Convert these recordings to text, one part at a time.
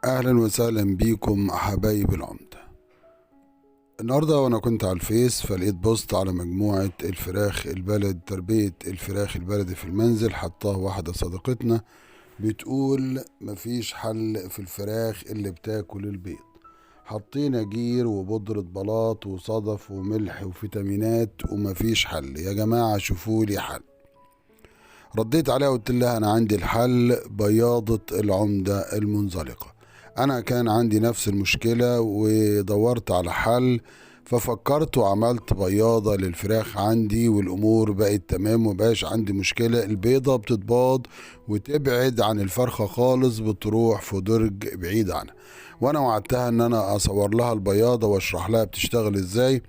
اهلا وسهلا بيكم حبايب العمدة. النهاردة وانا كنت على الفيس فلقيت بوست على مجموعة الفراخ البلد، تربية الفراخ البلدي في المنزل، حطها واحدة صديقتنا بتقول مفيش حل في الفراخ اللي بتاكل البيض. حطينا جير وبودرة بلاط وصدف وملح وفيتامينات ومفيش حل. يا جماعة شوفوا لي حل. رديت عليها وقلت لها انا عندي الحل، بياضة العمدة المنزلقة. انا كان عندي نفس المشكلة ودورت على حل، ففكرت وعملت بياضة للفراخ عندي والامور بقت تمام ومبقاش عندي مشكلة. البيضة بتتباض وتبعد عن الفرخة خالص، بتروح في درج بعيد عنها. وانا وعدتها ان انا اصور لها البياضة واشرح لها بتشتغل ازاي.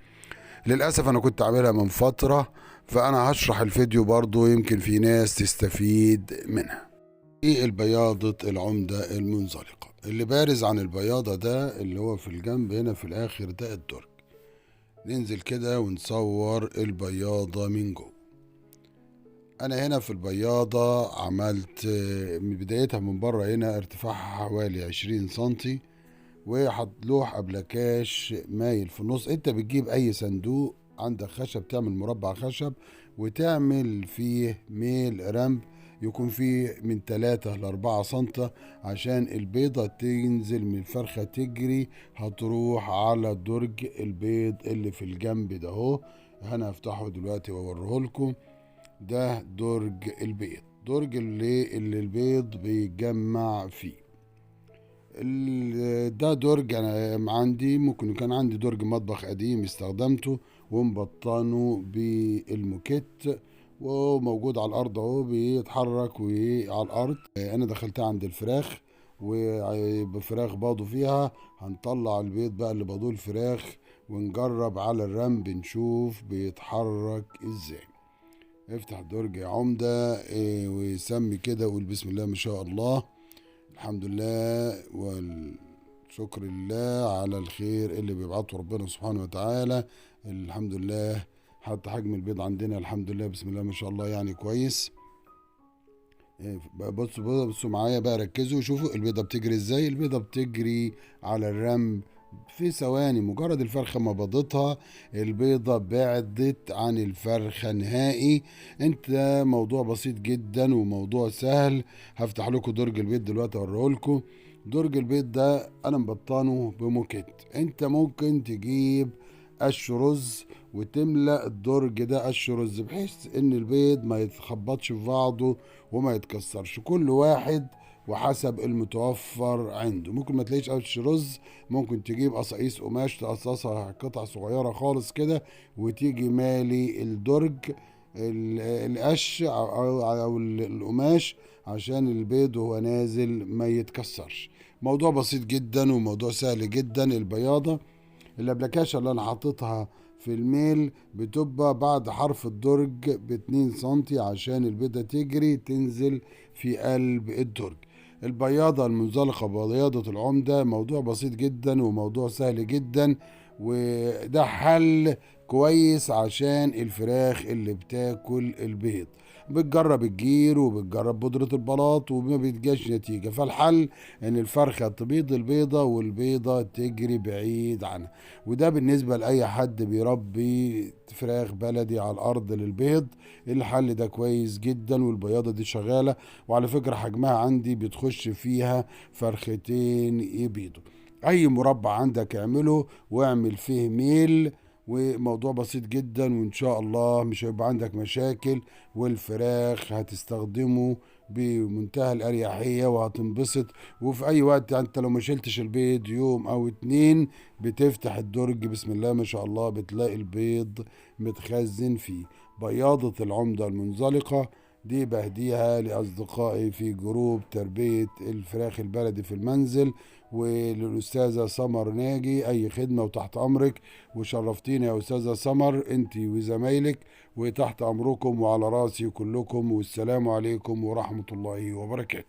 للأسف أنا كنت عاملها من فترة، فأنا هشرح الفيديو برضو يمكن في ناس تستفيد منها. ايه البياضة العمدة المنزلقة؟ اللي بارز عن البياضة ده اللي هو في الجنب هنا في الآخر ده الدرج. ننزل كده ونصور البياضة من جوه. أنا هنا في البياضة عملت من بدايتها من بره هنا ارتفاعها حوالي 20 سنتي، وحط لوح ابلكاش مايل في النص. انت بتجيب اي صندوق عندك خشب، تعمل مربع خشب وتعمل فيه ميل رمب يكون فيه من 3 ل 4 سنتة، عشان البيضة تنزل من الفرخة تجري هتروح على درج البيض اللي في الجنب ده اهو. انا هفتحه دلوقتي واوريه لكم. ده درج البيض، درج اللي البيض بيتجمع فيه. ده درج انا عندي، ممكن كان عندي درج مطبخ قديم استخدمته ومبطنه بالموكيت وموجود على الارض اهو بيتحرك وعلى الارض. انا دخلتها عند الفراخ وبفراخ باضوا فيها. هنطلع البيض بقى اللي باضوه الفراخ ونجرب على الرمب نشوف بيتحرك ازاي. افتح درج يا عمدة وسمي كده وقول بسم الله ما شاء الله. الحمد لله والشكر لله على الخير اللي بيبعته ربنا سبحانه وتعالى. الحمد لله. حتى حجم البيض عندنا الحمد لله بسم الله ما شاء الله يعني كويس. بصوا معايا بقى، ركزوا شوفوا البيضة بتجري ازاي. البيضة بتجري على الرمل في ثواني، مجرد الفرخة ما بيضتها البيضة بعدت عن الفرخة نهائي. انت موضوع بسيط جدا وموضوع سهل. هفتح لكم درج البيض دلوقتي اوريه لكم. درج البيض ده انا مبطنه بموكيت. انت ممكن تجيب قش رز وتملأ الدرج ده قش رز بحيث ان البيض ما يتخبطش في بعضه وما يتكسرش. كل واحد وحسب المتوفر عنده. ممكن ما تلاقيش قش رز، ممكن تجيب قصاقيس قماش تقصصها قطع صغيرة خالص كده وتيجي مالي الدرج القش أو القماش عشان البيض وهو نازل ما يتكسرش. موضوع بسيط جدا وموضوع سهل جدا. البياضة الابلكاشة اللي انا حاططها في الميل بتبقى بعد حرف الدرج ب2 سنتي عشان البيضة تجري تنزل في قلب الدرج. البياضة المنزلقة بياضة العمدة موضوع بسيط جدا وموضوع سهل جدا، وده حل كويس عشان الفراخ اللي بتاكل البيض. بتجرب الجير وبتجرب بودرة البلاط وما بيتجاش نتيجة. فالحل ان الفرخة تبيض البيضة والبيضة تجري بعيد عنها. وده بالنسبة لأي حد بيربي فراخ بلدي على الأرض للبيض. الحل ده كويس جدا والبياضة دي شغالة. وعلى فكرة حجمها عندي بتخش فيها فرختين يبيضوا. أي مربع عندك اعمله واعمل فيه ميل، وموضوع بسيط جدا وان شاء الله مش هيبقى عندك مشاكل، والفراخ هتستخدمه بمنتهى الاريحيه وهتنبسط. وفي اي وقت انت لو ما شلتش البيض يوم او 2 بتفتح الدرج بسم الله ما شاء الله بتلاقي البيض متخزن فيه. بياضة العمدة المنزلقة دي بهديها لأصدقائي في جروب تربية الفراخ البلدي في المنزل، وللأستاذة سمر ناجي. أي خدمة وتحت أمرك. وشرفتينا يا أستاذة سمر أنت وزمايلك، وتحت أمركم وعلى راسي كلكم. والسلام عليكم ورحمة الله وبركاته.